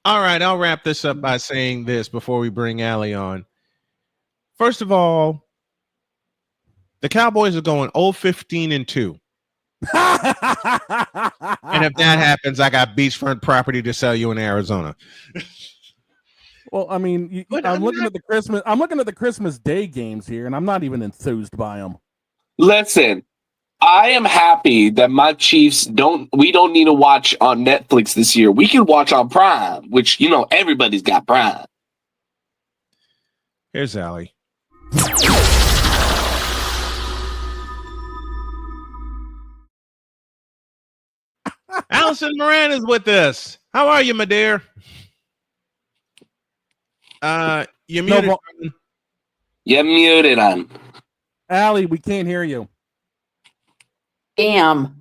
All right, I'll wrap this up by saying this before we bring Allie on. First of all, the Cowboys are going 0-15-2. And if that happens, I got beachfront property to sell you in Arizona. Well, I mean, I'm looking at the Christmas Day games here, and I'm not even enthused by them. Listen, I am happy that my Chiefs we don't need to watch on Netflix this year. We can watch on Prime, which, everybody's got Prime. Here's Allie. Allison Moran is with us. How are you, my dear? You're muted. You're muted on. Allie, we can't hear you. Damn.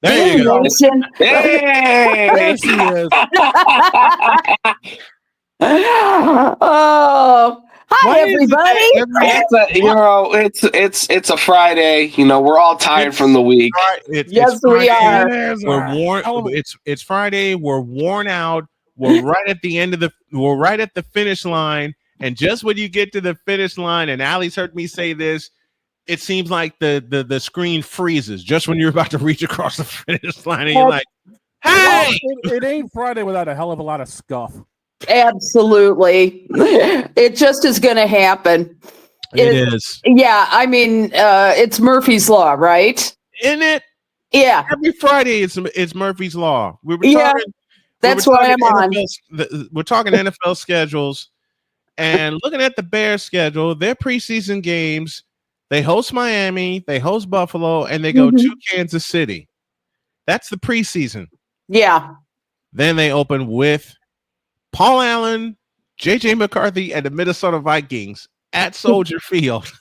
There you go. Hey! There she is. Oh, hi everybody. It's a Friday. We're all tired from the week. Yes, we are. We're worn. It's Friday. We're worn out. We're right at the end of we're right at the finish line. And just when you get to the finish line, and Allie's heard me say this, it seems like the screen freezes just when you're about to reach across the finish line, and you're like, "Hey!" It ain't Friday without a hell of a lot of scuff. Absolutely, it just is going to happen. It is. Yeah, I mean, it's Murphy's Law, right? Isn't it? Yeah. Every Friday, it's Murphy's Law. That's why I'm on. We're talking NFL schedules. And looking at the Bears schedule, their preseason games, they host Miami, they host Buffalo, and they go to Kansas City. That's the preseason. Yeah. Then they open with Paul Allen, J.J. McCarthy, and the Minnesota Vikings at Soldier Field.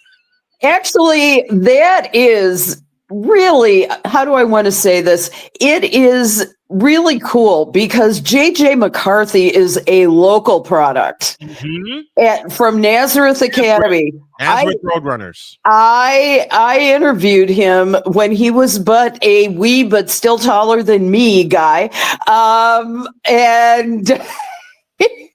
Actually, that is really, how do I want to say this? It is really cool because J.J. McCarthy is a local product from Nazareth Academy. Nazareth Roadrunners. I interviewed him when he was but a wee but still taller than me guy. And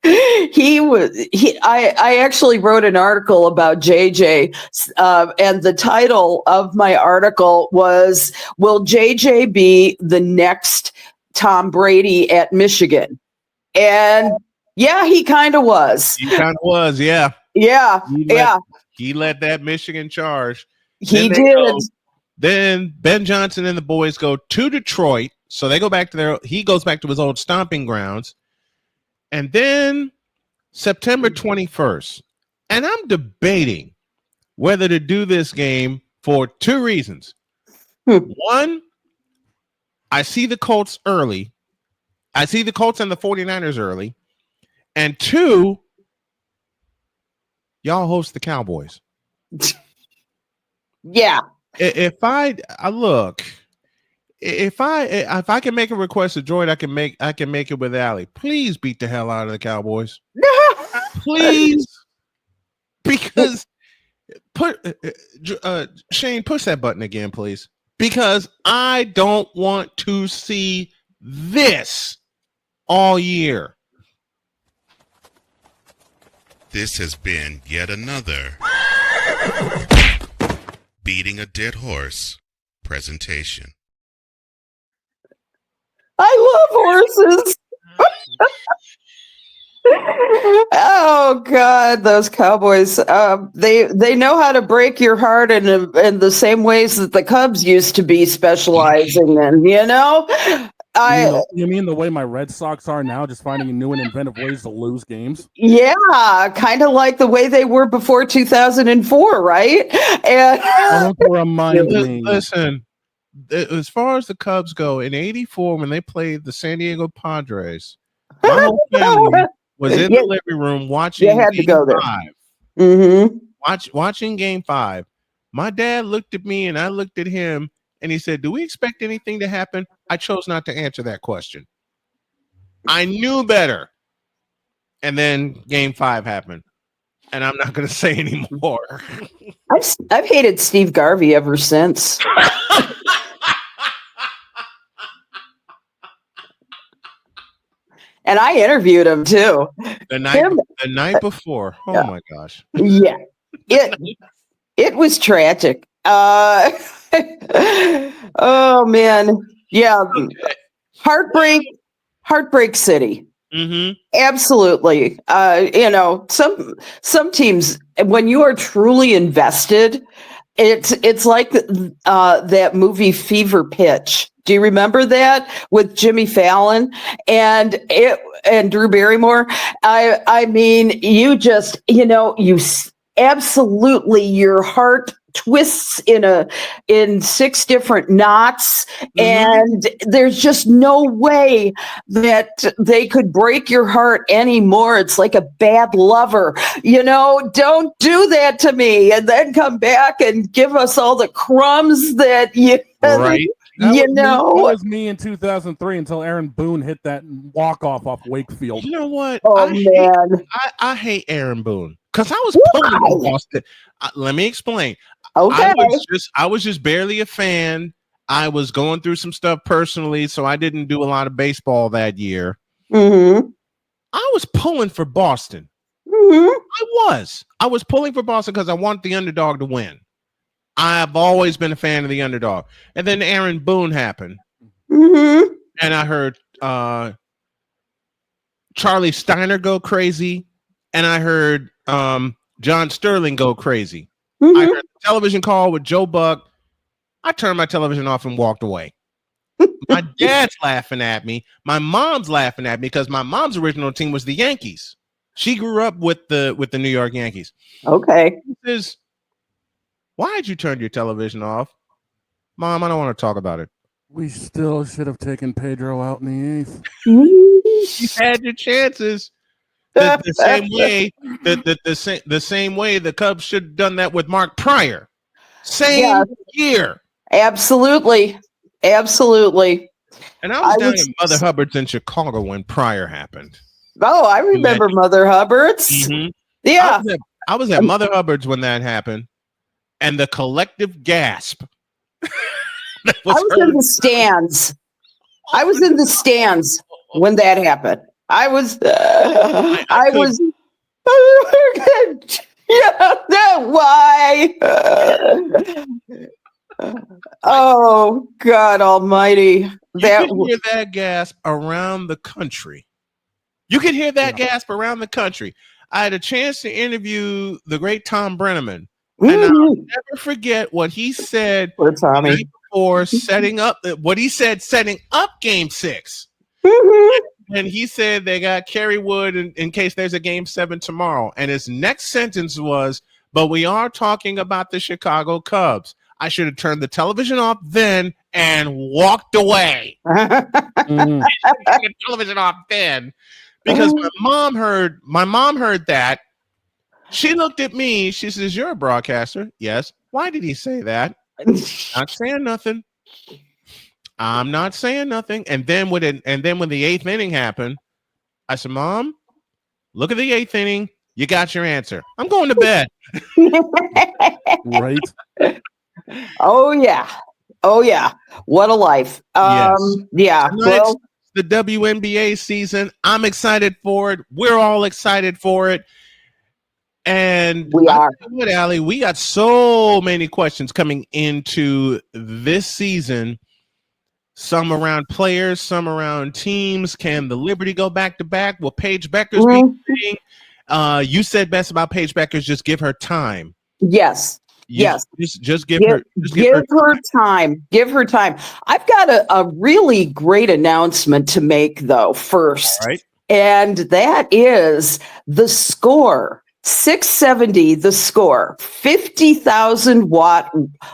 I actually wrote an article about JJ, and the title of my article was, "Will JJ be the next Tom Brady at Michigan?" And yeah, he kind of was. He kind of was, yeah. Yeah, He led that Michigan charge. He did. Then Ben Johnson and the boys go to Detroit. So they go back to he goes back to his old stomping grounds. And then September 21st. And I'm debating whether to do this game for two reasons. One, I see the Colts early. I see the Colts and the 49ers early. And two, y'all host the Cowboys. Yeah. If I can make a request to Jordan, I can make it with Allie. Please beat the hell out of the Cowboys. Please. Because Shane, push that button again, please. Because I don't want to see this all year. This has been yet another Beating a Dead Horse presentation. I love horses. Oh God, those Cowboys! They know how to break your heart in the same ways that the Cubs used to be specializing in. You mean the way my Red Sox are now, just finding new and inventive ways to lose games? Yeah, kind of like the way they were before 2004, right? And don't remind me. Listen, as far as the Cubs go, in '84 when they played the San Diego Padres, my whole family was in the living room watching. You had to go there. 5. Mm-hmm. Watching Game 5. My dad looked at me and I looked at him, and he said, "Do we expect anything to happen?" I chose not to answer that question. I knew better. And then Game 5 happened. And I'm not going to say anymore. I've hated Steve Garvey ever since. And I interviewed him too. The night before. Oh yeah. my gosh. Yeah. It was tragic. Oh man. Yeah. Okay. Heartbreak City. Mm-hmm. Absolutely. Some teams, when you are truly invested, it's like that movie Fever Pitch. Do you remember that with Jimmy Fallon and Drew Barrymore? I mean, you just absolutely your heart twists in 6 different knots, and there's just no way that they could break your heart anymore. It's like a bad lover, don't do that to me and then come back and give us all the crumbs that right. That was me in 2003 until Aaron Boone hit that walk-off off Wakefield. You know what? Oh, man. I hate Aaron Boone because I was pulling for Boston. Let me explain. Okay. I was just barely a fan. I was going through some stuff personally, so I didn't do a lot of baseball that year. Mm-hmm. I was pulling for Boston. Mm-hmm. I was pulling for Boston because I want the underdog to win. I've always been a fan of the underdog. And then Aaron Boone happened. Mm-hmm. And I heard Charlie Steiner go crazy. And I heard John Sterling go crazy. Mm-hmm. I heard the television call with Joe Buck. I turned my television off and walked away. My dad's laughing at me. My mom's laughing at me because my mom's original team was the Yankees. She grew up with the New York Yankees. Okay. He says, why'd you turn your television off? Mom, I don't want to talk about it. We still should have taken Pedro out in the 8th. You had your chances. The same way the Cubs should have done that with Mark Pryor. Same year. Absolutely. And I was down at Mother Hubbard's in Chicago when Pryor happened. Oh, I remember Mother Hubbard's. Mm-hmm. Yeah. I was at Mother Hubbard's when that happened. And the collective gasp. I was in the stands. I was in the stands when that happened. I was. Why? Oh God Almighty! You could hear that gasp around the country. I had a chance to interview the great Tom Brenneman. And I'll never forget what he said the night before setting up Game 6. And he said they got Kerry Wood in case there's a Game 7 tomorrow. And his next sentence was, but we are talking about the Chicago Cubs. I should have turned the television off then and walked away. Turn the television off then. Because my mom heard that. She looked at me. She says, "You're a broadcaster." Yes. Why did he say that? Not saying nothing. I'm not saying nothing. And then when the 8th inning happened, I said, "Mom, look at the 8th inning. You got your answer. I'm going to bed." Right. Oh yeah. What a life. Yes. Yeah. Tonight's the WNBA season. I'm excited for it. We're all excited for it. And we are. What, Allie? We got so many questions coming into this season. Some around players, some around teams. Can the Liberty go back to back? Will Paige Beckers be playing? You said best about Paige Beckers. Just give her time. Yes. Just give her time. Give her time. I've got a really great announcement to make though first. All right. And that is the Score. 670 The Score, 50,000 watt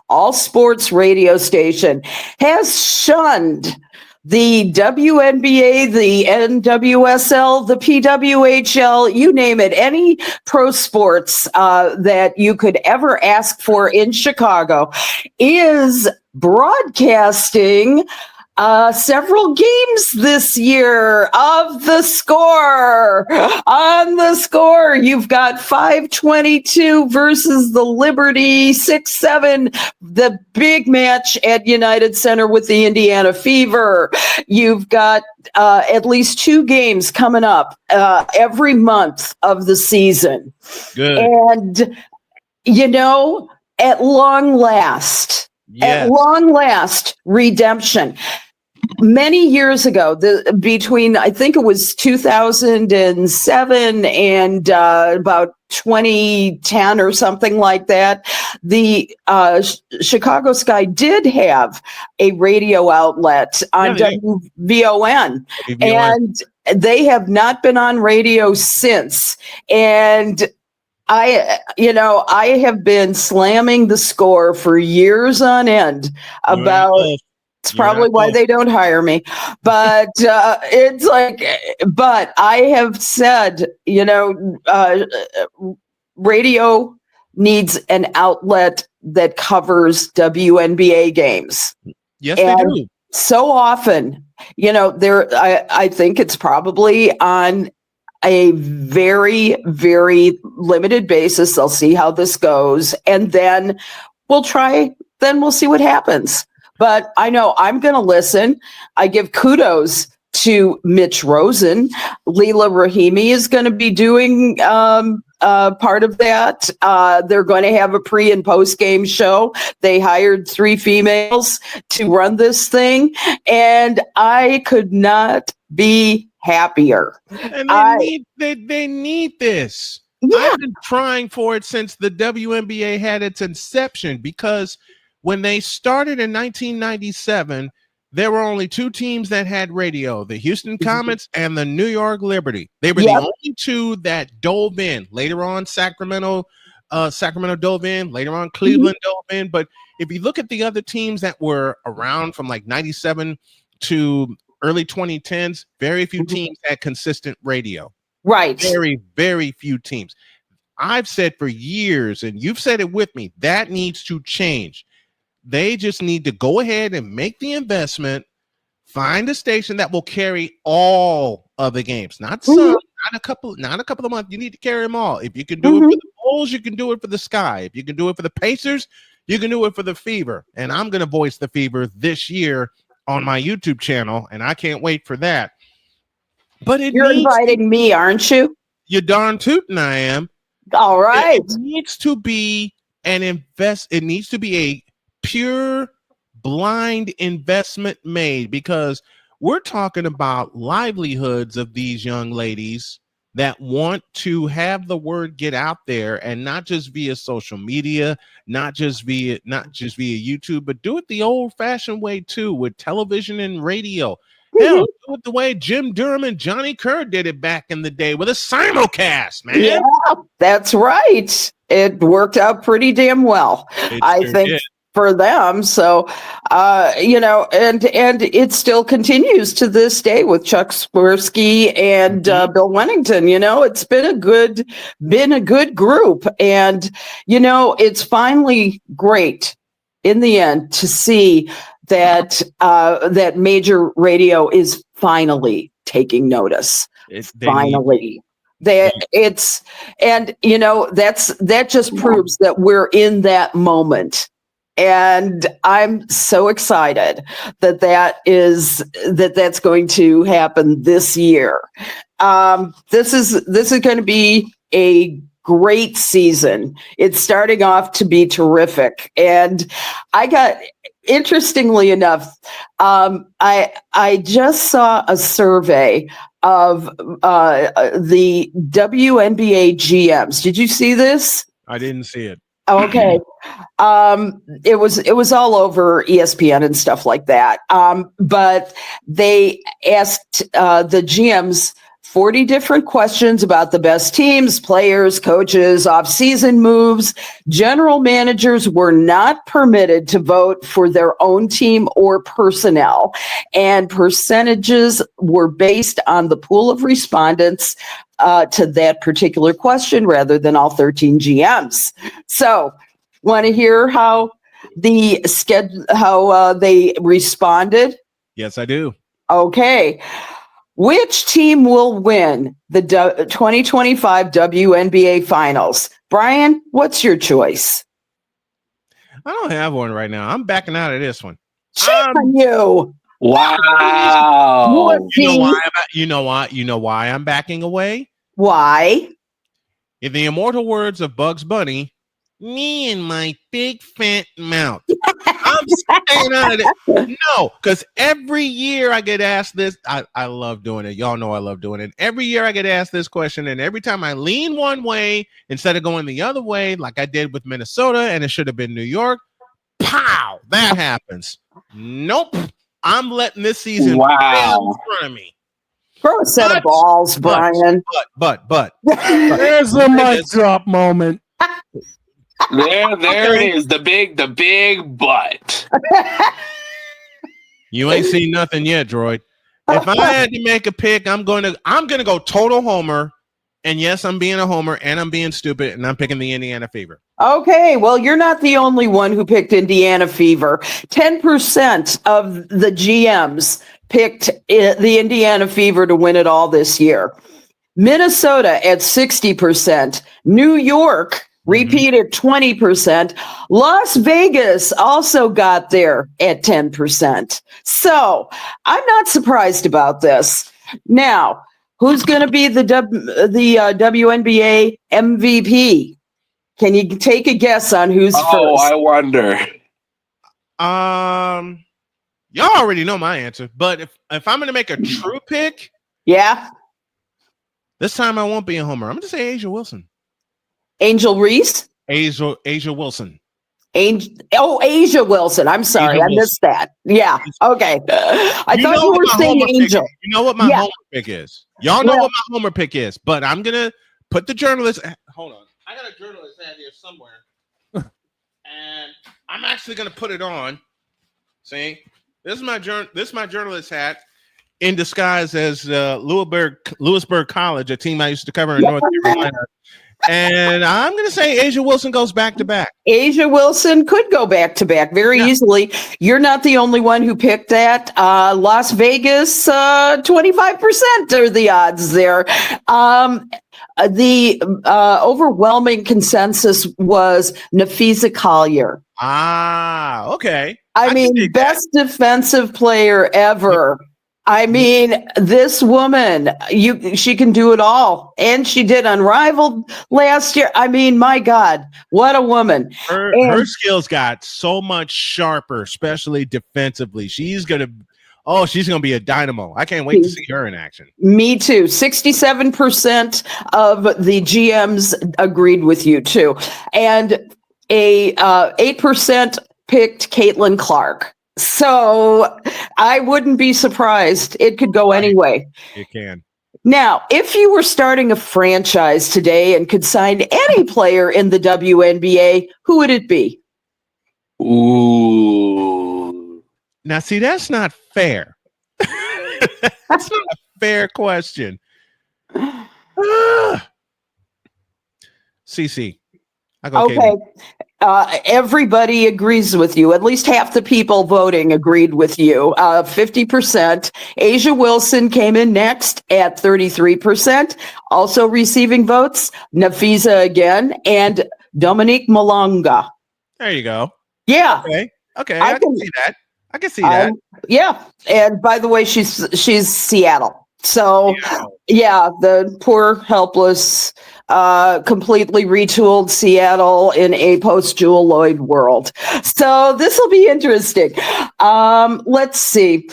all sports radio station, has shunned the WNBA, the NWSL, the PWHL, you name it, any pro sports that you could ever ask for in Chicago, is broadcasting Several games this year of the score. On the score, you've got 522 versus the Liberty, 6-7, the big match at United Center with the Indiana Fever. You've got at least 2 games coming up every month of the season. Good. And, at long last, redemption. Many years ago, between I think it was 2007 and about 2010 or something like that, the Chicago Sky did have a radio outlet on WVON, and they have not been on radio since. And I have been slamming the score for years on end about. It's probably why they don't hire me, but it's like, but I have said, radio needs an outlet that covers WNBA games. Yes, they do. So often, I think it's probably on a very, very limited basis. They'll see how this goes, and then we'll see what happens. But I know I'm going to listen. I give kudos to Mitch Rosen. Leela Rahimi is going to be doing part of that. They're going to have a pre and post game show. They hired 3 females to run this thing, and I could not be happier. And they need this. Yeah. I've been trying for it since the WNBA had its inception, because when they started in 1997, there were only 2 teams that had radio, the Houston Comets and the New York Liberty. They were the only 2 that dove in. Later on, Sacramento dove in. Later on, Cleveland dove in. But if you look at the other teams that were around from like 97 to early 2010s, very few teams had consistent radio. Right. Very, very few teams. I've said for years, and you've said it with me, that needs to change. They just need to go ahead and make the investment, find a station that will carry all of the games, not some, not a couple of months. You need to carry them all. If you can do it for the Bulls, you can do it for the Sky. If you can do it for the Pacers, you can do it for the Fever. And I'm going to voice the Fever this year on my YouTube channel, and I can't wait for that. But you're inviting me, aren't you? You're darn tootin' I am. All right. It needs to be it needs to be a pure blind investment made, because we're talking about livelihoods of these young ladies that want to have the word get out there, and not just via social media, not just via YouTube, but do it the old-fashioned way too, with television and radio. Hell, do it the way Jim Durham and Johnny Kerr did it back in the day with a simulcast, man. Yeah, that's right. It worked out pretty damn well, I think. For them. So, and it still continues to this day with Chuck Swirsky and Bill Wennington. It's been a good group, and it's finally great in the end to see that that major radio is finally taking notice. Finally. That just proves that we're in that moment. And I'm so excited that's going to happen this year. This is going to be a great season. It's starting off to be terrific. And interestingly enough, I just saw a survey of the WNBA GMs. Did you see this? I didn't see it. Okay. It was all over ESPN and stuff like that. But they asked the GMs 40 different questions about the best teams, players, coaches, off-season moves. General managers were not permitted to vote for their own team or personnel, and percentages were based on the pool of respondents to that particular question rather than all 13 GMs. So, want to hear how they responded? Yes, I do. Okay. Which team will win the 2025 WNBA Finals? Brian, what's your choice? I don't have one right now. I'm backing out of this one. Shame on you. Wow. You know why? You know why I'm backing away? Why? In the immortal words of Bugs Bunny, me and my big fat mouth. I'm staying out of it. No, because every year I get asked this. I love doing it. Y'all know I love doing it. Every year I get asked this question, and every time I lean one way instead of going the other way, like I did with Minnesota, and it should have been New York, pow, that happens. Nope. I'm letting this season play out in front of me. Throw a set of balls, Brian. But. There's the mic drop moment. There it is. The big butt. You ain't seen nothing yet, Droid. If I had to make a pick, I'm gonna go total homer. And yes, I'm being a homer and I'm being stupid, and I'm picking the Indiana Fever. Okay, well, you're not the only one who picked Indiana Fever. 10% of the GMs picked the Indiana Fever to win it all this year. Minnesota at 60%. New York repeated 20%. Las Vegas also got there at 10%. So I'm not surprised about this. Now, who's going to be the WNBA MVP? Can you take a guess on who's first? Oh, I wonder. Y'all already know my answer, but if I'm going to make a true pick, yeah, this time I won't be a homer. I'm going to say Asia Wilson. Angel Reese? Asia Wilson. Asia Wilson. I'm sorry, I missed that. Yeah. Okay. I thought you were saying Angel. You know what my homer pick is. Y'all know what my homer pick is, but I'm gonna put the journalist. Hold on, I got a journalist hat here somewhere, and I'm actually gonna put it on. See, this is my journalist hat in disguise as Lewisburg College, a team I used to cover in North Carolina. And I'm going to say Asia Wilson goes back to back. Asia Wilson could go back to back very easily. You're not the only one who picked that. Las Vegas, 25% are the odds there. The overwhelming consensus was Nafisa Collier. Ah, okay. I mean, best defensive player ever. I mean, this woman, she can do it all. And she did Unrivaled last year. I mean, my God, what a woman. Her skills got so much sharper, especially defensively. She's going to be a dynamo. I can't wait to see her in action. Me too. 67% of the GMs agreed with you too. And 8% picked Caitlin Clark. So I wouldn't be surprised. It could go anyway. It can. Now, if you were starting a franchise today and could sign any player in the WNBA, who would it be? Ooh. Now, see, that's not fair. That's not a fair question. CC. Okay. Everybody agrees with you. At least half the people voting agreed with you. 50%. Asia Wilson came in next at 33%. Also receiving votes, Nafisa again, and Dominique Malonga. There you go. Yeah. Okay. I can see that. I can see that. Yeah. And by the way, she's Seattle. So yeah, the poor, helpless, completely retooled Seattle in a post-Jewel Lloyd world. So this will be interesting. Let's see.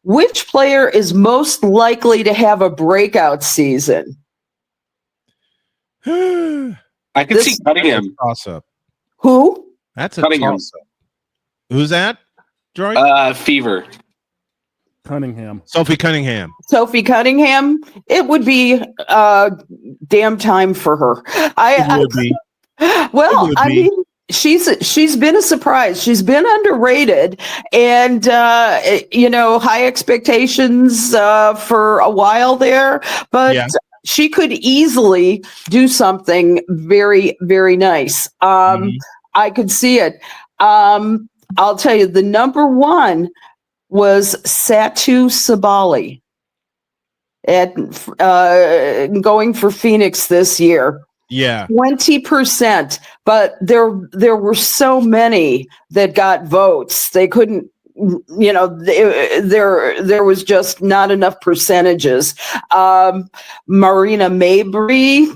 Which player is most likely to have a breakout season? I can see Cunningham. Toss-up. Who? That's a Cunningham. toss-up. Who's that, Droid? Fever. Cunningham. Sophie Cunningham. Sophie Cunningham. It would be damn time for her. I mean, she's been a surprise. She's been underrated, and high expectations for a while there. But she could easily do something very, very nice. I could see it. I'll tell you, the number one was Satu Sabali at going for Phoenix this year. Yeah. 20%, but there were so many that got votes. They couldn't, there was just not enough percentages. Marina Mabry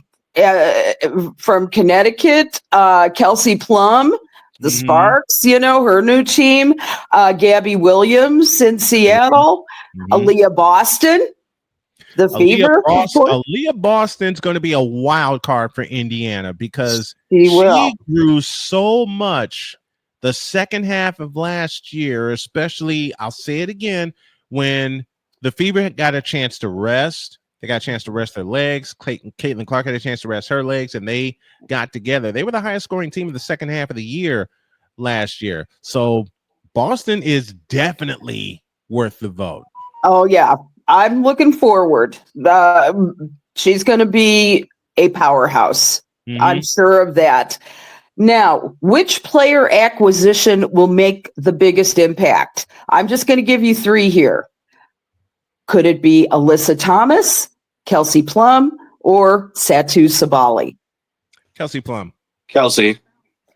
from Connecticut, Kelsey Plum, the Sparks, her new team, Gabby Williams in Seattle, Aaliyah Boston. The Fever. Aaliyah Boston's going to be a wild card for Indiana because she grew so much the second half of last year, especially, I'll say it again, when the Fever got a chance to rest. They got a chance to rest their legs. Caitlin Clark had a chance to rest her legs, and they got together. They were the highest scoring team of the second half of the year last year. So Boston is definitely worth the vote. Oh, yeah. I'm looking forward. She's going to be a powerhouse. I'm sure of that. Now, which player acquisition will make the biggest impact? I'm just going to give you 3 here. Could it be Alyssa Thomas, Kelsey Plum, or Satu Sabali? Kelsey Plum. Kelsey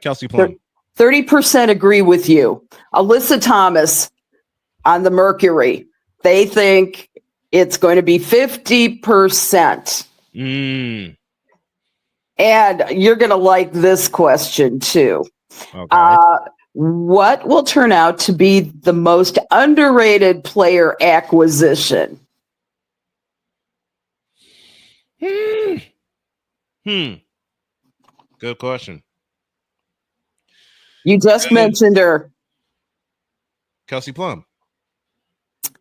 Plum. 30% agree with you. Alyssa Thomas on the Mercury. They think it's going to be 50%. And you're going to like this question too. Okay. What will turn out to be the most underrated player acquisition? Good question. You just mentioned her. Kelsey Plum.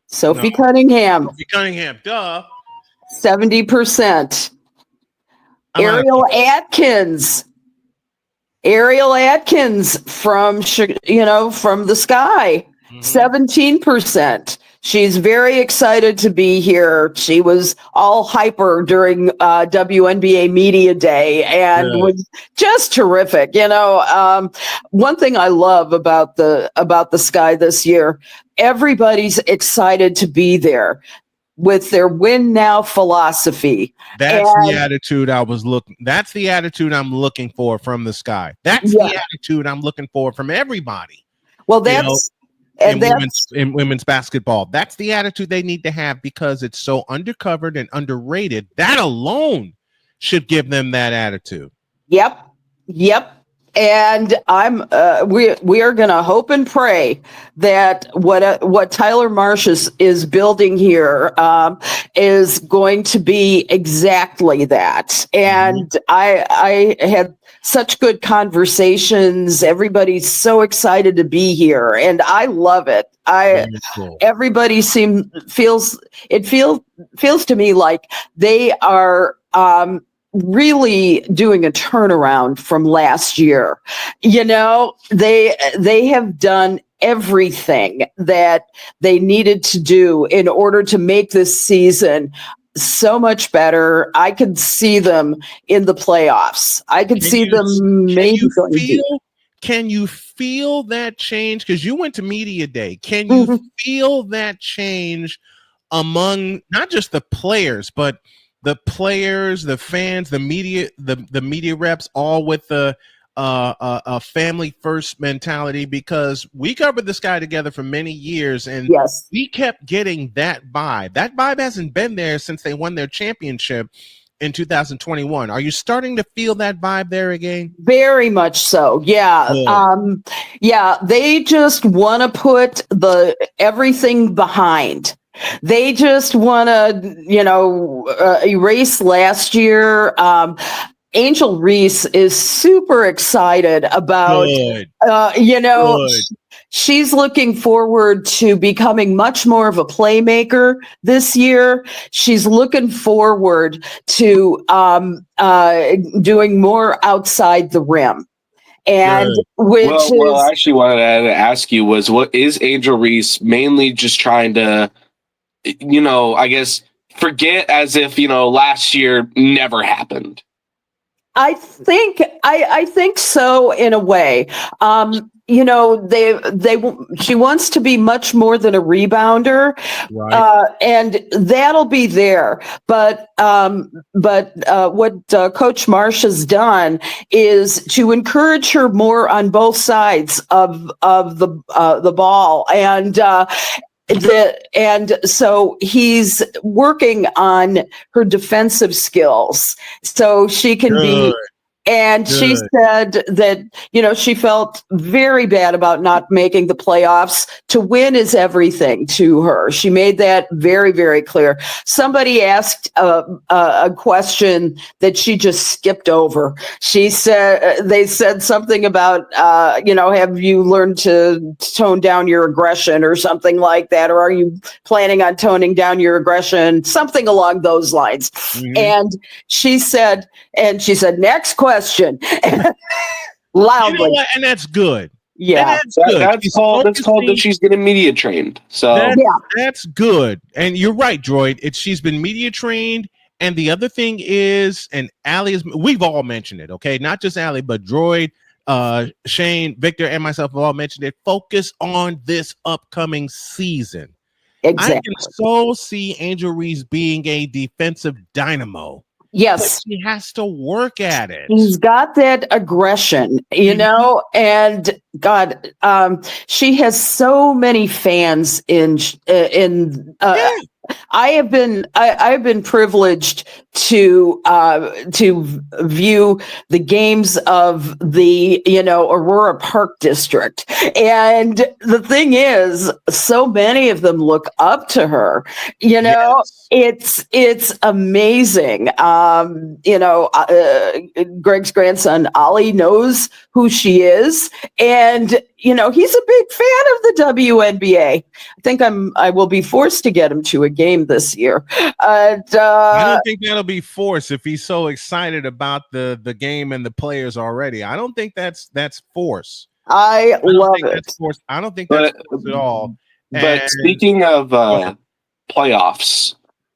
Sophie Cunningham. Sophie Cunningham, duh. 70%. Ariel Atkins. Ariel Atkins from the Sky. 17%. She's very excited to be here. She was all hyper during WNBA Media Day and was just terrific. One thing I love about the Sky this year, everybody's excited to be there with their win now philosophy. That's the attitude that's the attitude I'm looking for from the Sky. That's the attitude I'm looking for from everybody. Well, that's in women's basketball. That's the attitude they need to have because it's so undercovered and underrated. That alone should give them that attitude. Yep. And we are going to hope and pray that what Tyler Marsh is building here is going to be exactly that. And I had such good conversations. Everybody's so excited to be here, and I love it. Everybody feels to me like they are really doing a turnaround from last year. They have done everything that they needed to do in order to make this season so much better. I could see them in the playoffs. I could see them maybe going deep. Can you feel that change? Because you went to Media Day. Can you feel that change among not just the players, but the players, the fans, the media, the media reps, all with the a family first mentality? Because we covered this guy together for many years, and we kept getting that vibe. That vibe hasn't been there since they won their championship in 2021. Are you starting to feel that vibe there again? Very much so. Yeah. They just want to put everything behind. They just want to, erase last year. Angel Reese is super excited about, she's looking forward to becoming much more of a playmaker this year. She's looking forward to doing more outside the rim. And I actually wanted to ask you what is Angel Reese mainly just trying to, I guess forget as if, last year never happened? I think so in a way. She wants to be much more than a rebounder, Right. and that'll be there. But what Coach Marsh has done is to encourage her more on both sides of the ball, and so he's working on her defensive skills so she can be. Good. And she said that, she felt very bad about not making the playoffs. To win is everything to her. She made that very, very clear. Somebody asked a question that she just skipped over. They said something about, have you learned to tone down your aggression or something like that? Or are you planning on toning down your aggression? Something along those lines. Mm-hmm. And she said, next question. Loudly. You know what? And that's good. Yeah. That's good. That's called that she's getting media trained. So that's good. And you're right, Droid. She's been media trained. And the other thing is, and Allie we've all mentioned it, okay? Not just Allie, but Droid, Shane, Victor, and myself have all mentioned it. Focus on this upcoming season. Exactly. I can so see Angel Reese being a defensive dynamo. Yes. But she has to work at it. She's got that aggression, and God, she has so many fans I've been privileged to view the games of the Aurora Park District, and the thing is, so many of them look up to her. Yes. It's amazing. Greg's grandson Ollie knows who she is, and he's a big fan of the WNBA. I think I will be forced to get him to a game this year. I don't think that'll be forced if he's so excited about the game and the players already. I don't think that's force. I love it. That's force. I don't think that's force at all. But speaking of playoffs,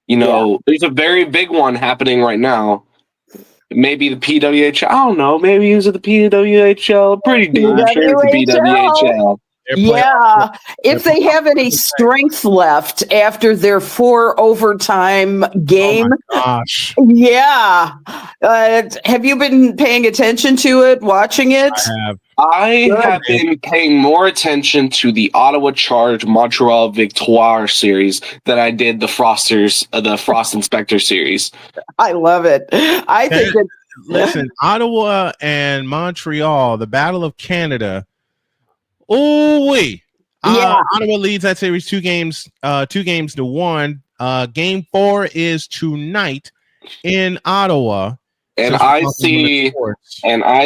there's a very big one happening right now. Maybe the PWHL. I don't know. Maybe he's at the PWHL. Pretty damn sure it's the PWHL. Yeah, if they have any strength left after their 4 overtime game. Oh my gosh. Yeah. Have you been paying attention to it, watching it? I have been paying more attention to the Ottawa Charge Montreal Victoire series than I did the Frost Inspector series. I love it. I think that listen, Ottawa and Montreal, the Battle of Canada. Ottawa leads that series 2 games to 1. Game 4 is tonight in Ottawa. And I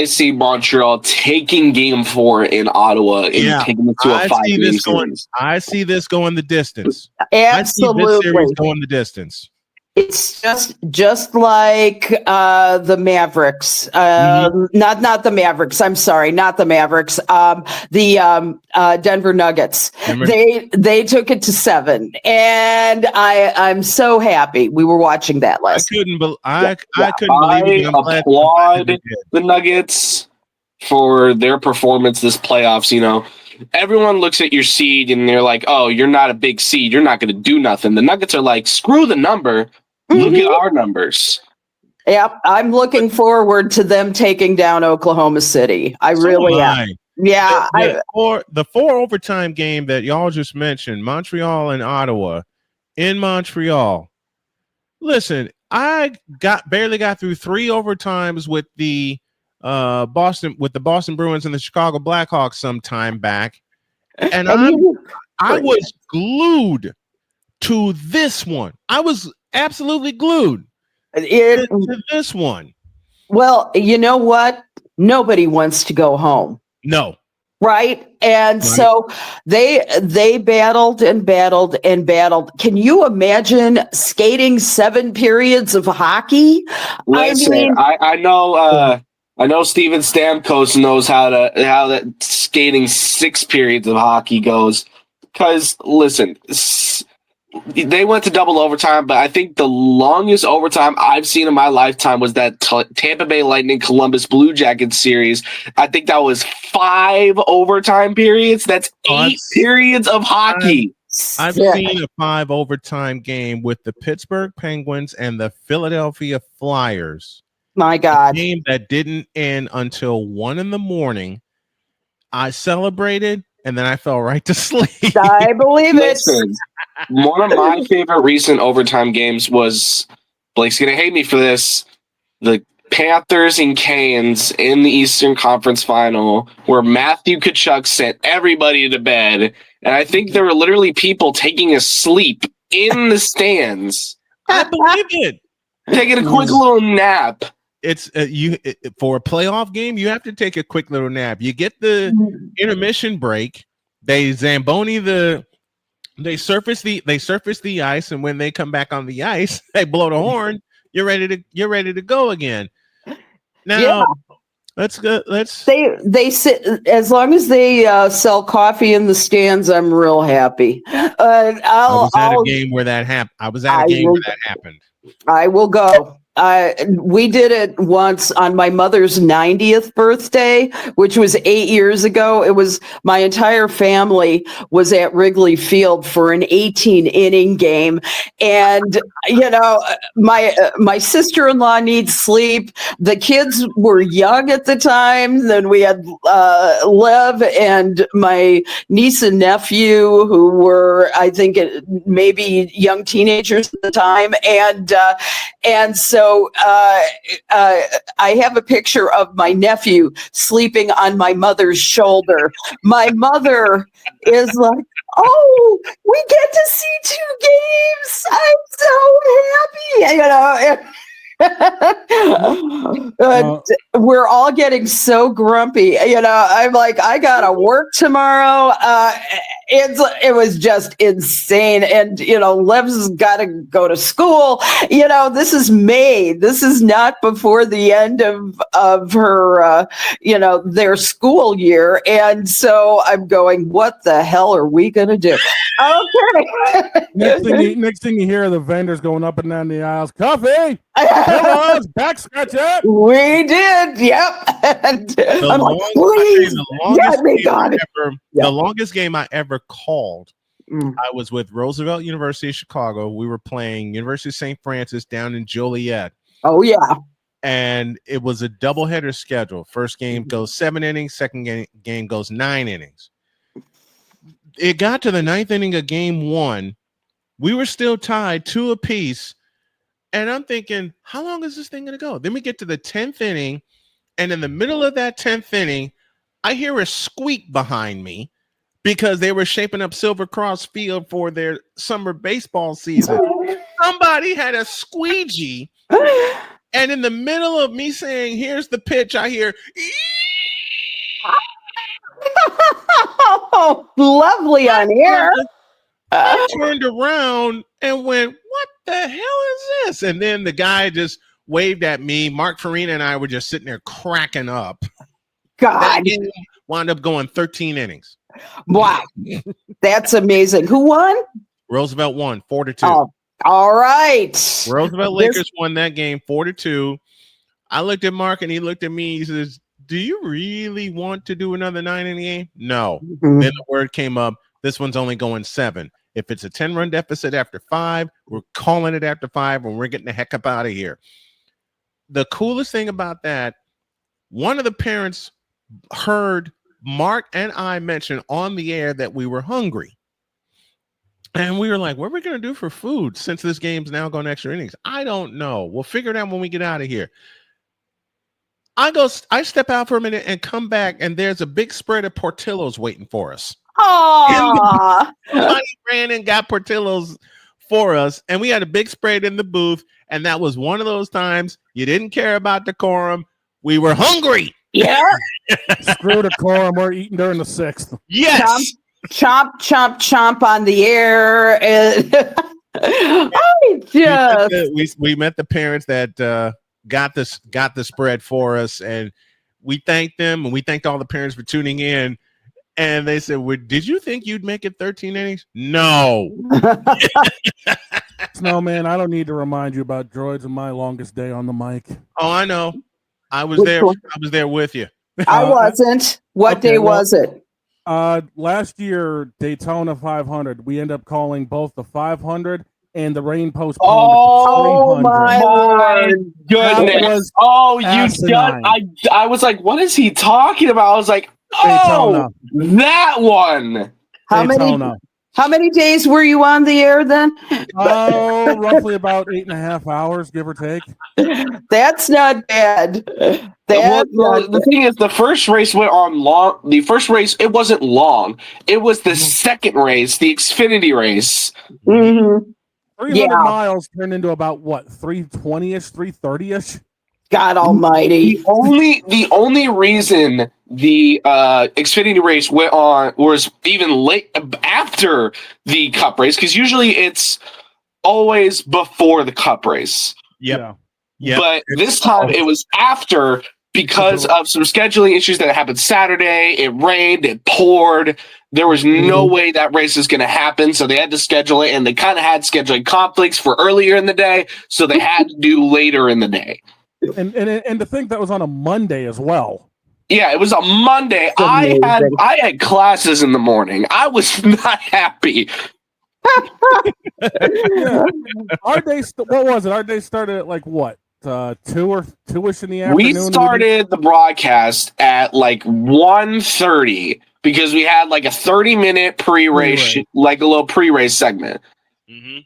see Montreal taking Game 4 in Ottawa and taking it to a 5-game series. I see this going the distance. Absolutely, I see this series going the distance. It's just like the Mavericks. Not the Mavericks. I'm sorry, not the Mavericks. The Denver Nuggets. They took it to 7, and I'm so happy we were watching that last. I couldn't believe it. I applaud the Nuggets for their performance this playoffs. Everyone looks at your seed and they're like, "Oh, you're not a big seed. You're not going to do nothing." The Nuggets are like, "Screw the number. Look at our numbers." Yep, I'm looking forward to them taking down Oklahoma City. I really am. Yeah, the 4 overtime game that y'all just mentioned, Montreal and Ottawa. In Montreal, listen, I barely got through 3 overtimes with the Boston Bruins and the Chicago Blackhawks some time back, and I was glued to this one. I was absolutely glued to this one. Well, you know what? Nobody wants to go home. No. Right? And so they battled and battled and battled. Can you imagine skating 7 periods of hockey? Listen, I know Steven Stamkos knows how that skating 6 periods of hockey goes. Because listen, They went to double overtime, but I think the longest overtime I've seen in my lifetime was that Tampa Bay Lightning Columbus Blue Jackets series. I think that was 5 overtime periods. That's 8 periods of hockey. I've seen a 5 overtime game with the Pittsburgh Penguins and the Philadelphia Flyers. My God. A game that didn't end until 1 a.m. I celebrated, and then I fell right to sleep. I believe it. One of my favorite recent overtime games was, Blake's going to hate me for this, the Panthers and Canes in the Eastern Conference Final, where Matthew Tkachuk sent everybody to bed, and I think there were literally people taking a sleep in the stands. I believe it. Taking a quick little nap. It's for a playoff game, you have to take a quick little nap. You get the intermission break. They Zamboni they surface the ice, and when they come back on the ice, they blow the horn. You're ready to go again. Now, let's go. They sit as long as they sell coffee in the stands. I'm real happy. I was at a game where that happened. I will go. We did it once on my mother's 90th birthday, which was 8 years ago. It was my entire family was at Wrigley Field for an 18-inning game. And, my sister-in-law needs sleep. The kids were young at the time. Then we had Lev and my niece and nephew, who were, I think, maybe young teenagers at the time. And so I have a picture of my nephew sleeping on my mother's shoulder. My mother is like, "Oh, we get to see 2 games. I'm so happy." We're all getting so grumpy. I'm like, I gotta work tomorrow. It was just insane. And Lev's got to go to school. This is May. This is not before the end of her their school year. And so I'm going, what the hell are we gonna do? Okay. Next thing you hear, the vendors going up and down the aisles. Coffee. Back scratch up. We did, yep. And I'm like, please, the longest game I ever called, I was with Roosevelt University of Chicago. We were playing University of St. Francis down in Joliet. Oh, yeah. And it was a doubleheader schedule. First game goes 7 innings, second game goes 9 innings. It got to the 9th inning of game 1. We were still tied 2 apiece. And I'm thinking, how long is this thing going to go? Then we get to the 10th inning, and in the middle of that 10th inning, I hear a squeak behind me because they were shaping up Silver Cross Field for their summer baseball season. Somebody had a squeegee, and in the middle of me saying, "Here's the pitch," I hear, "Oh, lovely on air." I turned around and went, "What the hell is this?" And then the guy just waved at me. Mark Farina and I were just sitting there cracking up. God. That game wound up going 13 innings. Wow. That's amazing. Who won? Roosevelt won 4-2. Oh, all right. Roosevelt Lakers won that game 4-2. I looked at Mark and he looked at me. He says, "Do you really want to do another 9-inning game?" No. Then the word came up. This one's only going 7. If it's a 10-run deficit after 5, we're calling it after 5, and we're getting the heck up out of here. The coolest thing about that, one of the parents heard Mark and I mention on the air that we were hungry. And we were like, what are we going to do for food since this game's now going extra innings? I don't know. We'll figure it out when we get out of here. I step out for a minute and come back, and there's a big spread of Portillo's waiting for us. Oh, somebody ran and got Portillo's for us, and we had a big spread in the booth. And that was one of those times you didn't care about decorum. We were hungry. Yeah. Screw decorum. We're eating during the 6th. Yes. Chomp, chomp, chomp on the air. We met the parents that got the spread for us, and we thanked them, and we thanked all the parents for tuning in. And they said, did you think you'd make it 13 innings? No. Snowman, I don't need to remind you about droids and my longest day on the mic. Oh, I know. I was there. I was there with you. I wasn't. What day was it? Last year, Daytona 500. We end up calling both the 500 and the rain postponed. Oh my goodness! Oh, you got. I was like, what is he talking about? I was like, oh, that one. How many days were you on the air then? Oh, roughly about 8.5 hours, give or take. That's not bad. The thing is, the first race went on long. The first race, it wasn't long. It was the second race, the Xfinity race. Mm-hmm. 300 miles turned into about what, 320-ish, 330-ish? God almighty. The only reason the Xfinity race went on was even late after the Cup race, because usually it's always before the Cup race. Yeah. But this time it was after, because of some scheduling issues that happened Saturday. It rained, it poured. There was no way that race is going to happen, so they had to schedule it, and they kind of had scheduling conflicts for earlier in the day, so they had to do later in the day. And to think that was on a Monday as well. Yeah, it was a Monday. I had classes in the morning. I was not happy. Our day, what was it? Our day started at like what? 2-ish in the afternoon. We started the broadcast at like 1:30 because we had like a 30-minute pre-race, like a little pre-race segment. Mm-hmm.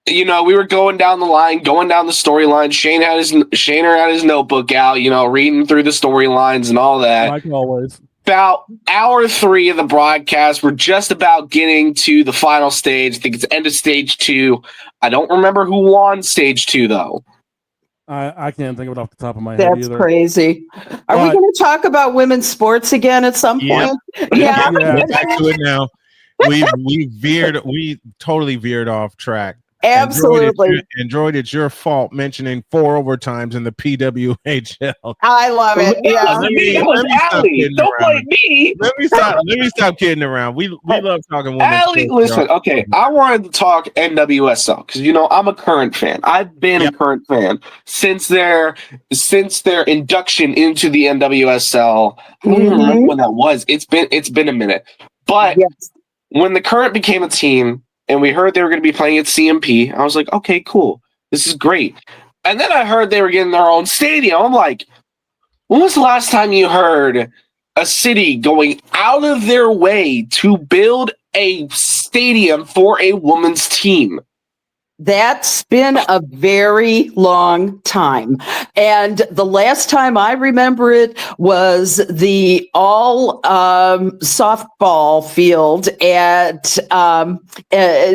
You know, we were going down the line, going down the storyline. Shaner had his notebook out, you know, reading through the storylines and all that. Like always. About hour 3 of the broadcast, we're just about getting to the final stage. I think it's end of stage 2. I don't remember who won stage 2 though. I can't think of it off the top of my head either. That's crazy. Are we going to talk about women's sports again at some point? Yeah. Back to it now. We totally veered off track. Absolutely. Android, it's your fault mentioning 4 overtimes in the PWHL. I love it. Yeah. Don't blame me. Let me stop kidding around. We love talking women's Allie, listen, okay. I wanted to talk NWSL because I'm a current fan. I've been a current fan since their induction into the NWSL. I don't even remember when that was. It's been a minute. But when the Current became a team, and we heard they were going to be playing at CMP, I was like, okay, cool. This is great. And then I heard they were getting their own stadium. I'm like, when was the last time you heard a city going out of their way to build a stadium for a women's team? That's been a very long time. And the last time I remember it was the all softball field at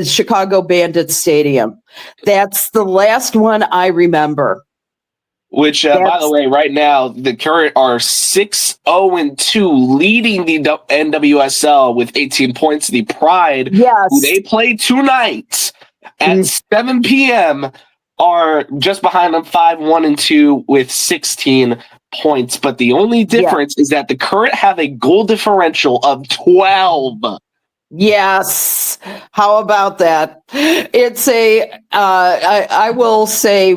Chicago Bandit Stadium. That's the last one I remember. Which, by the way, right now, the Current are 6-0-2, leading the NWSL with 18 points. The Pride, who they play tonight at 7 p.m., are just behind them 5-1-2 with 16 points. But the only difference is that the Current have a goal differential of 12. Yes. How about that? It's I will say,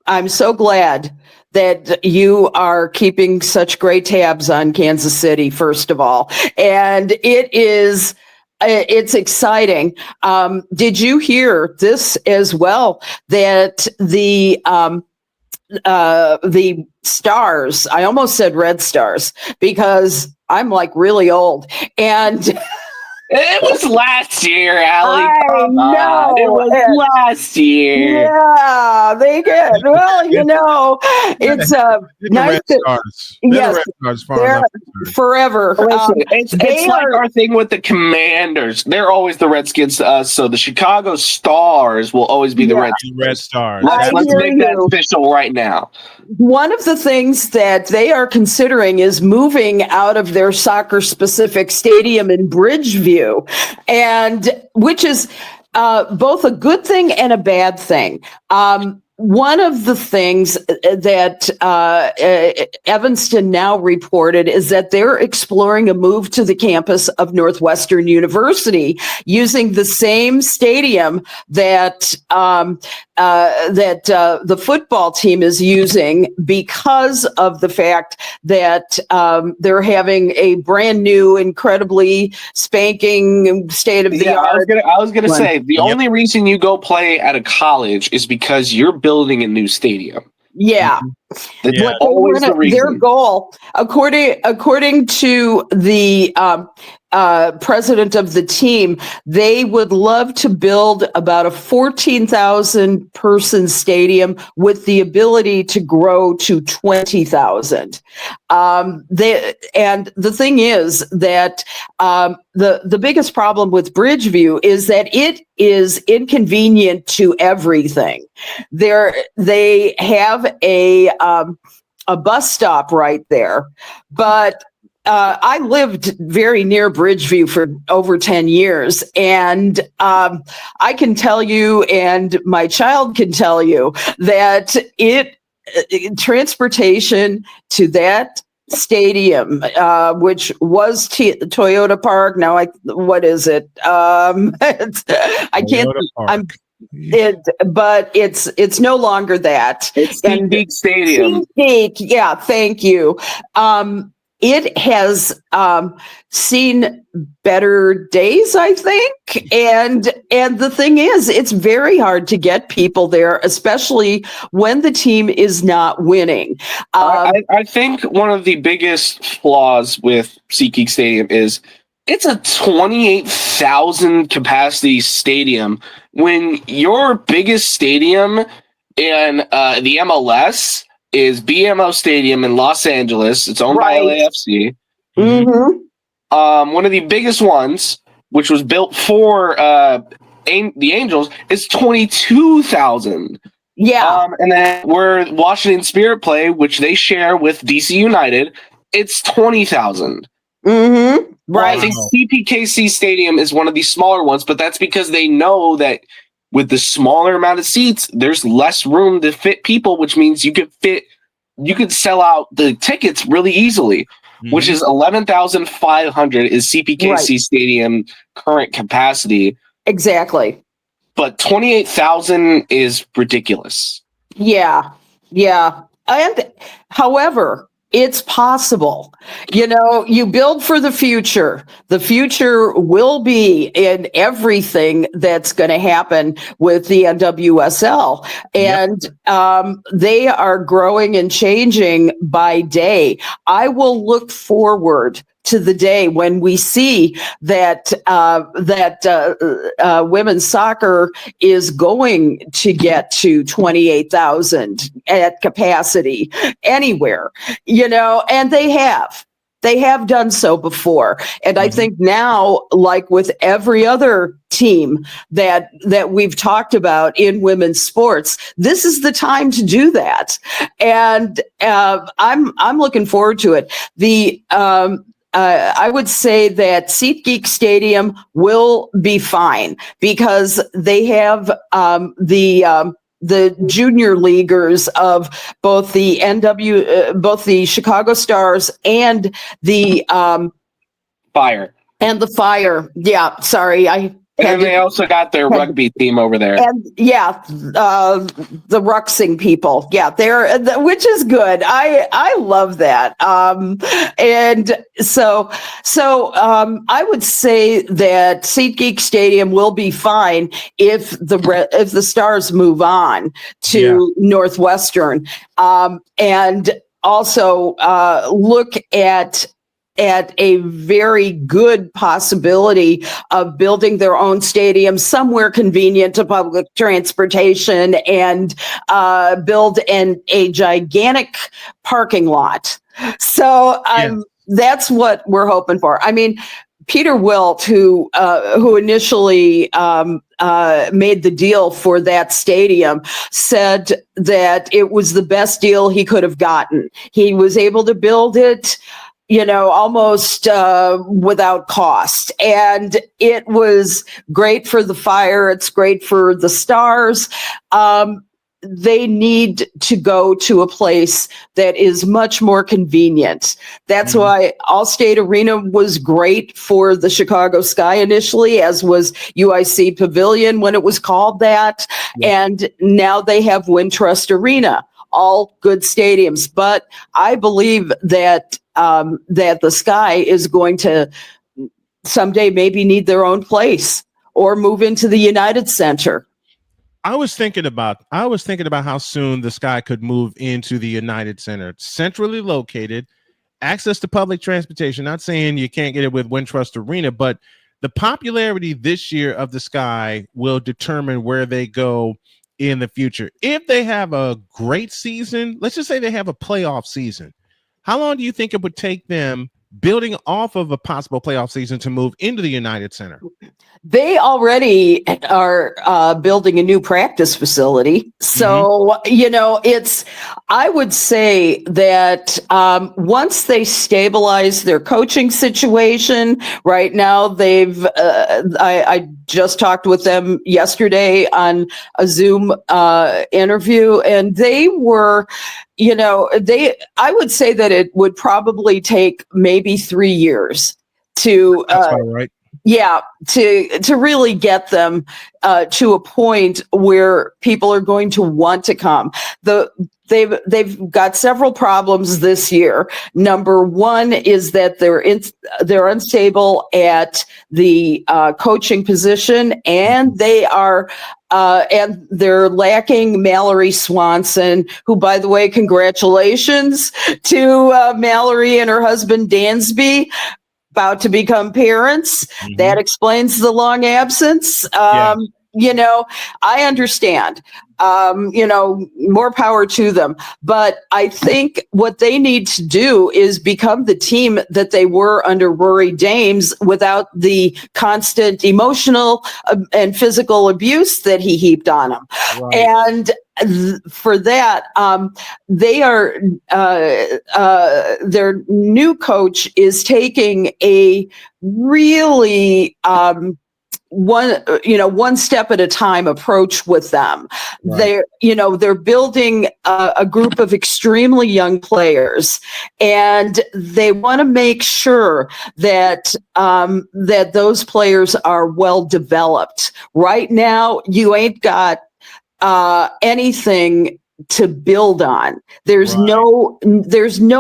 I'm so glad that you are keeping such great tabs on Kansas City, first of all. And it's exciting. Did you hear this as well? That the Stars, I almost said Red Stars because I'm like really old, and it was last year, Allie. I know. It was last year. Yeah, they did. Well, it's nice. Yes, they're forever. It's like our thing with the Commanders. They're always the Redskins to us, so the Chicago Stars will always be the Red Stars. Let's make that official right now. One of the things that they are considering is moving out of their soccer-specific stadium in Bridgeview, and which is both a good thing and a bad thing. one of the things that Evanston now reported is that they're exploring a move to the campus of Northwestern University using the same stadium that the football team is using, because of the fact that they're having a brand new, incredibly spanking state of the art. I was gonna say the only reason you go play at a college is because you're building a new stadium. Yeah. That's always the reason. Their goal, according to the president of the team, they would love to build about a 14,000 person stadium with the ability to grow to 20,000. And the thing is that the biggest problem with Bridgeview is that it is inconvenient to everything. They have a bus stop right there, but I lived very near Bridgeview for over 10 years, and I can tell you, and my child can tell you, that transportation to that stadium, which was Toyota Park. Now, what is it? I can't. But it's no longer that. It's SeatGeek Stadium. SeatGeek, yeah, thank you. It has seen better days, I think, and the thing is, it's very hard to get people there, especially when the team is not winning. I think one of the biggest flaws with SeatGeek Stadium is it's a 28,000 capacity stadium, when your biggest stadium in the MLS is BMO Stadium in Los Angeles. It's owned by LAFC. Mm-hmm. One of the biggest ones, which was built for the Angels, is 22,000. Yeah. And then where Washington Spirit play, which they share with DC United, it's 20,000. Mm-hmm. Right. I think CPKC Stadium is one of the smaller ones, but that's because they know that with the smaller amount of seats, there's less room to fit people, which means you could sell out the tickets really easily, which is 11,500 is CPKC Stadium current capacity. Exactly. But 28,000 is ridiculous. Yeah. Yeah. And however, it's possible. You build for the future. The future will be in everything that's going to happen with the NWSL. And they are growing and changing by day. I will look forward to the day when we see that women's soccer is going to get to 28,000 at capacity anywhere, and they have done so before. And I think now, like with every other team that we've talked about in women's sports, this is the time to do that. And I'm looking forward to it. I would say that SeatGeek Stadium will be fine because they have the junior leaguers of both the both the Chicago Stars and the Fire. And the Fire. Yeah, sorry, and they also got their rugby team over there. And the Ruxing people. Yeah, which is good. I love that. And so I would say that SeatGeek Stadium will be fine if the Stars move on to Northwestern. And also look at a very good possibility of building their own stadium somewhere convenient to public transportation and build a gigantic parking lot. So that's what we're hoping for. I mean, Peter Wilt, who initially made the deal for that stadium, said that it was the best deal he could have gotten. He was able to build it almost without cost. And it was great for the Fire. It's great for the Stars. they need to go to a place that is much more convenient. That's why Allstate Arena was great for the Chicago Sky initially, as was UIC Pavilion when it was called that. Yeah. And now they have Wintrust Arena, all good stadiums. But I believe that that the Sky is going to someday maybe need their own place or move into the United Center. I was thinking about how soon the Sky could move into the United Center. Centrally located, access to public transportation. Not saying you can't get it with Wintrust Arena, but the popularity this year of the Sky will determine where they go in the future. If they have a great season, let's just say they have a playoff season, how long do you think it would take them, building off of a possible playoff season, to move into the United Center? They already are building a new practice facility. So, I would say that once they stabilize their coaching situation, right now I just talked with them yesterday on a Zoom interview, and they were, I would say that it would probably take maybe 3 years to, that's all right. Yeah, to really get them to a point where people are going to want to come. They've got several problems this year. Number one is that they're unstable at the coaching position, and they're lacking Mallory Swanson, who, by the way, congratulations to Mallory and her husband Dansby, about to become parents. That explains the long absence. I understand. More power to them. But I think what they need to do is become the team that they were under Rory Dames, without the constant emotional and physical abuse that he heaped on them. Right. And for that, they are their new coach is taking a really one step at a time approach with them. Right. They're building a group of extremely young players, and they want to make sure that that those players are well developed. Right now, you ain't got anything to build on. There's no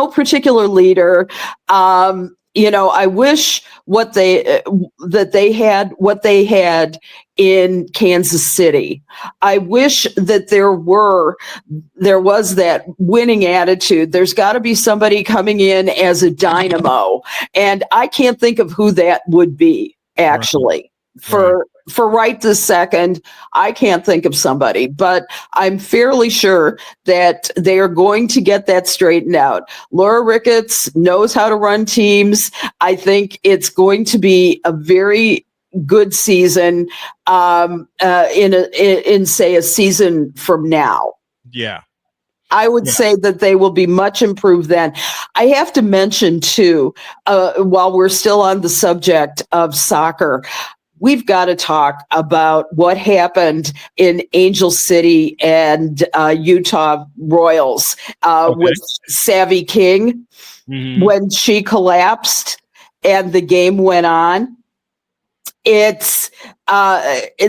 particular leader. I wish what they had in Kansas City. I wish that there was that winning attitude. There's got to be somebody coming in as a dynamo, and I can't think of who that would be, actually. For right this second, I can't think of somebody, but I'm fairly sure that they are going to get that straightened out. Laura Ricketts knows how to run teams. I think it's going to be a very good season in say a season from now. Yeah. I would say that they will be much improved then. I have to mention too, while we're still on the subject of soccer, we've got to talk about what happened in Angel City and Utah Royals with Savvy King when she collapsed and the game went on. It's the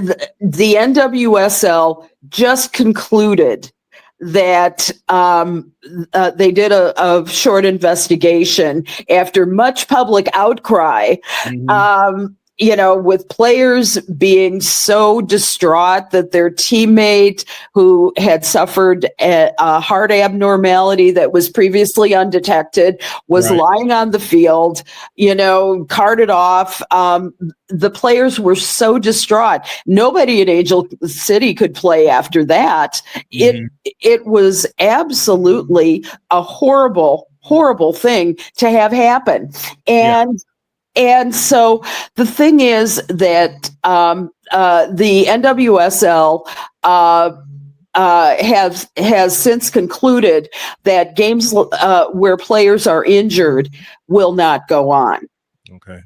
NWSL just concluded that they did a short investigation after much public outcry. With players being so distraught that their teammate, who had suffered a heart abnormality that was previously undetected, was lying on the field, carted off. The players were so distraught. Nobody in Angel City could play after that. It was absolutely a horrible, horrible thing to have happen. And so the thing is that the NWSL has since concluded that games where players are injured will not go on. Okay.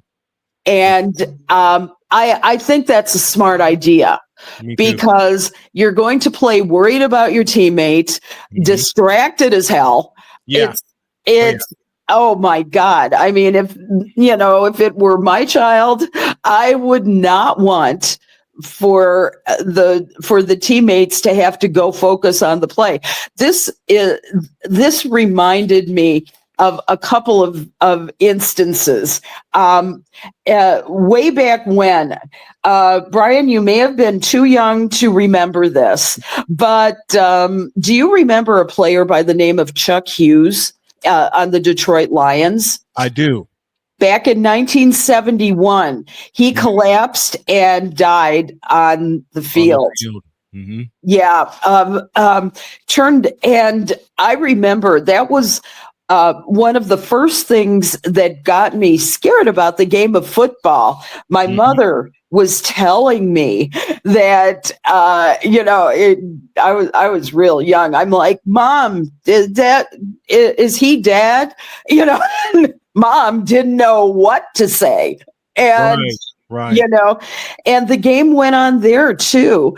And I think that's a smart idea. because you're going to play worried about your teammates, distracted as hell. Yeah. It's oh my God. I mean, if it were my child, I would not want for the teammates to have to go focus on the play. This reminded me of a couple of instances. Way back when, Brian, you may have been too young to remember this, but do you remember a player by the name of Chuck Hughes on the Detroit Lions? I do. Back in 1971, he collapsed and died on the field. Mm-hmm. Yeah. And I remember that was one of the first things that got me scared about the game of football. My mother was telling me that, I was real young. I'm like, Mom, is he dead? Mom didn't know what to say. And, right. And the game went on there too.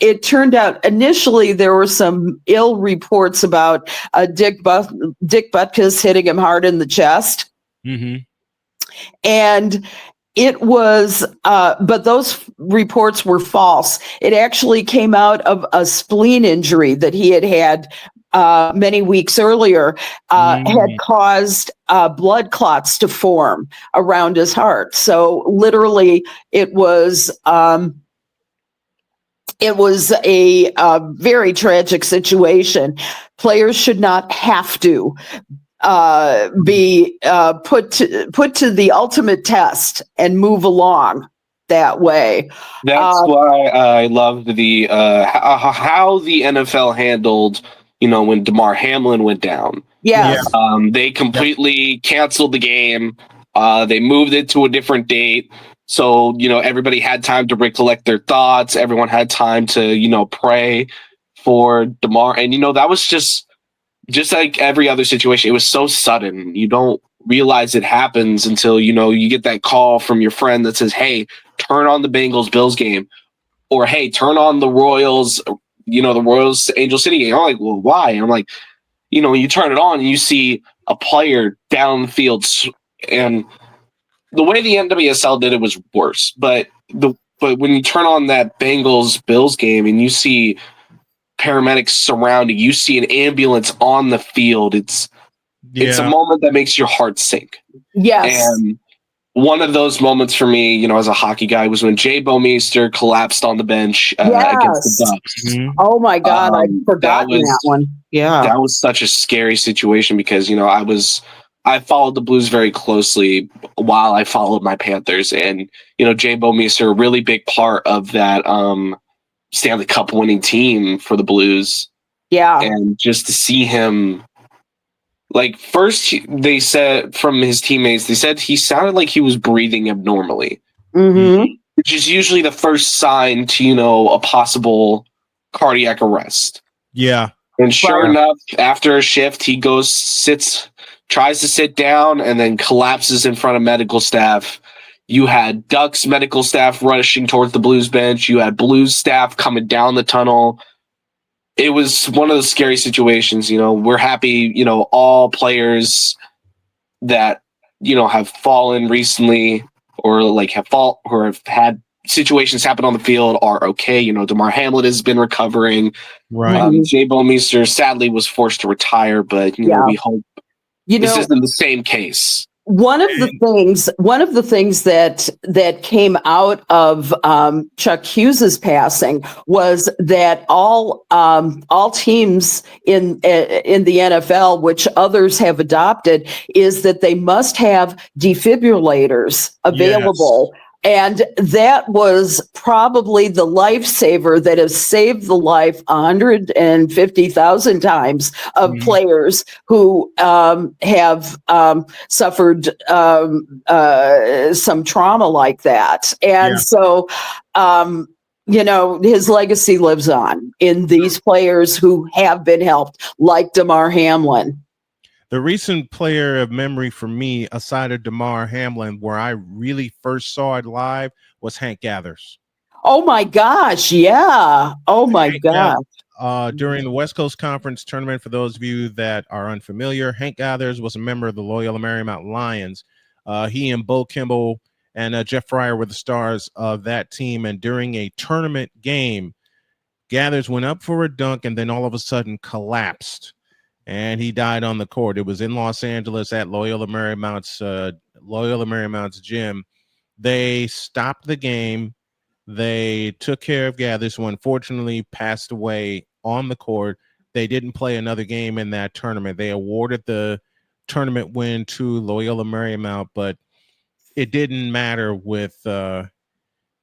It turned out initially there were some ill reports about Dick Butkus hitting him hard in the chest. Mm-hmm. And it was, but those reports were false. It actually came out of a spleen injury that he had many weeks earlier, had caused blood clots to form around his heart. So literally, it was a very tragic situation. Players should not have to be put to the ultimate test and move along that way. That's why I loved the how the NFL handled, when Damar Hamlin went down. Yes. They completely canceled the game. They moved it to a different date. So, everybody had time to recollect their thoughts. Everyone had time to, pray for Damar. And, that was just like every other situation. It was so sudden. You don't realize it happens until, you get that call from your friend that says, hey, turn on the Bengals-Bills game. Or, hey, turn on the Royals, the Royals-Angel City game. I'm like, well, why? And I'm like, when you turn it on and you see a player downfield, and the way the NWSL did it was worse. But when you turn on that Bengals-Bills game and you see paramedics surrounding, you see an ambulance on the field, it's a moment that makes your heart sink. Yes. And one of those moments for me, as a hockey guy, was when Jay Bouwmeester collapsed on the bench against the Ducks. Mm-hmm. Oh my God, I'd forgotten that one. Yeah, that was such a scary situation because I followed the Blues very closely while I followed my Panthers, and Jay Bouwmeester, a really big part of that Stanley Cup winning team for the Blues. Yeah, and just to see him. Like, first, they said from his teammates, they said he sounded like he was breathing abnormally, which is usually the first sign to, a possible cardiac arrest. Yeah. And sure enough, after a shift, he tries to sit down, and then collapses in front of medical staff. You had Ducks medical staff rushing towards the Blues bench. You had Blues staff coming down the tunnel. It was one of those scary situations. We're happy, all players that, have fallen recently or have had situations happen on the field are okay. Damar Hamlin has been recovering. Right. Jay Bouwmeester sadly was forced to retire, but we hope this isn't the same case. One of the things that came out of Chuck Hughes's passing was that all teams in the NFL, which others have adopted, is that they must have defibrillators available. Yes. And that was probably the lifesaver that has saved the life 150,000 times of players who have suffered some trauma like that. And so, his legacy lives on in these players who have been helped, like Damar Hamlin. The recent player of memory for me, aside of Damar Hamlin, where I really first saw it live, was Hank Gathers. Oh my gosh, yeah. Oh my gosh. During the West Coast Conference tournament, for those of you that are unfamiliar, Hank Gathers was a member of the Loyola Marymount Lions. He and Bo Kimball and Jeff Fryer were the stars of that team. And during a tournament game, Gathers went up for a dunk and then all of a sudden collapsed. And he died on the court. It was in Los Angeles at Loyola Marymount's gym. They stopped the game. They took care of Gathers, who unfortunately passed away on the court. They didn't play another game in that tournament. They awarded the tournament win to Loyola Marymount, but it didn't matter with the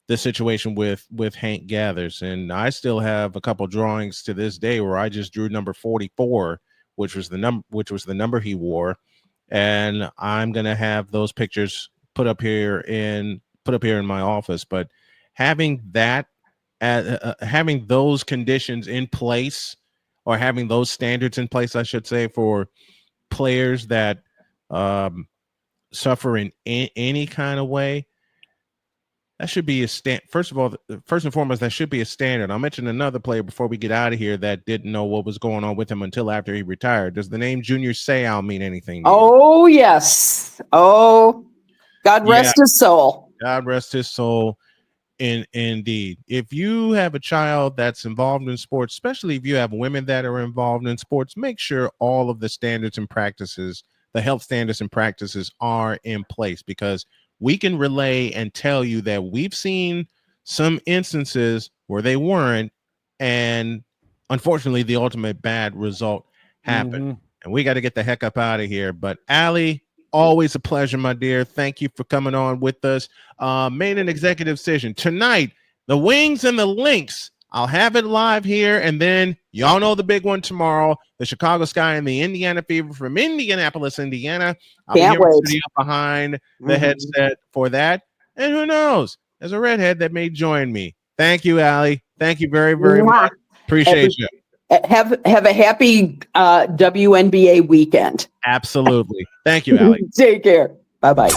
situation with Hank Gathers. And I still have a couple drawings to this day where I just drew number 44, which was the number he wore, and I'm gonna have those pictures put up here in my office. But having that, having those conditions in place, or having those standards in place, I should say, for players that suffer in any kind of way, that should be a first and foremost, that should be a standard. I'll mention another player before we get out of here that didn't know what was going on with him until after he retired. Does the name Junior Seau mean anything to you? Oh, yes. Oh, God rest his soul. God rest his soul. Indeed. If you have a child that's involved in sports, especially if you have women that are involved in sports, make sure all of the standards and practices, the health standards and practices, are in place, because we can relay and tell you that we've seen some instances where they weren't, and unfortunately the ultimate bad result happened. And we got to get the heck up out of here. But Allie, always a pleasure, my dear. Thank you for coming on with us. Made an executive decision tonight, the Wings and the Lynx. I'll have it live here, and then y'all know the big one tomorrow, the Chicago Sky and the Indiana Fever from Indianapolis, Indiana. I'll be here in the studio behind the headset for that. And who knows, there's a redhead that may join me. Thank you, Allie. Thank you very, very much. Appreciate you. Have a happy WNBA weekend. Absolutely. Thank you, Allie. Take care. Bye-bye.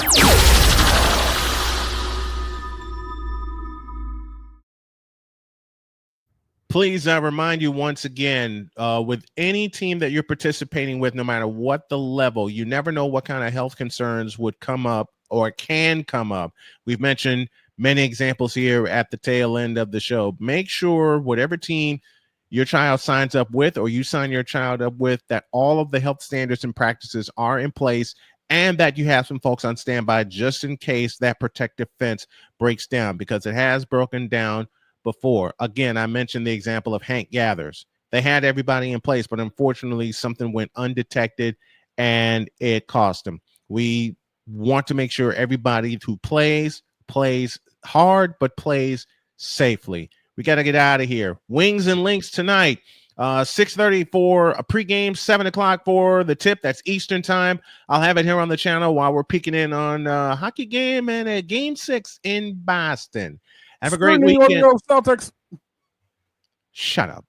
Please remind you once again, with any team that you're participating with, no matter what the level, you never know what kind of health concerns would come up or can come up. We've mentioned many examples here at the tail end of the show. Make sure whatever team your child signs up with, or you sign your child up with, that all of the health standards and practices are in place, and that you have some folks on standby just in case that protective fence breaks down, because it has broken down before. Again, I mentioned the example of Hank Gathers. They had everybody in place, but unfortunately something went undetected and it cost them. We want to make sure everybody who plays hard, but plays safely. We got to get out of here. Wings and Links tonight, 6:30 for a pregame, 7 o'clock for the tip. That's Eastern time. I'll have it here on the channel while we're peeking in on a hockey game and a game 6 in Boston. Have a great weekend. Celtics. Shut up.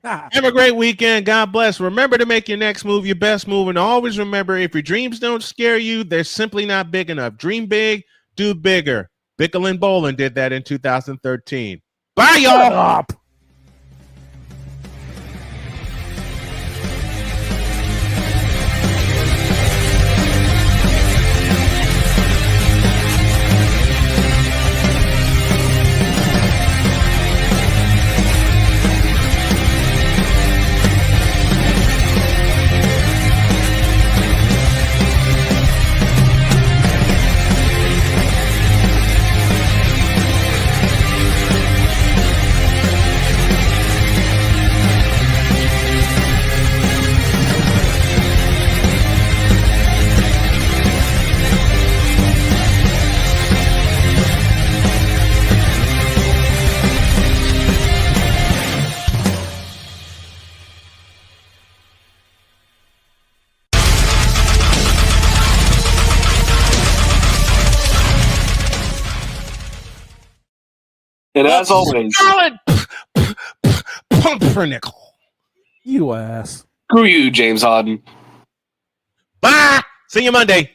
Have a great weekend. God bless. Remember to make your next move your best move. And always remember, if your dreams don't scare you, they're simply not big enough. Dream big, do bigger. Bickle and Bolin did that in 2013. Bye, y'all. And as always, solid pumpernickel. You ass. Screw you, James Harden. Bye. See you Monday.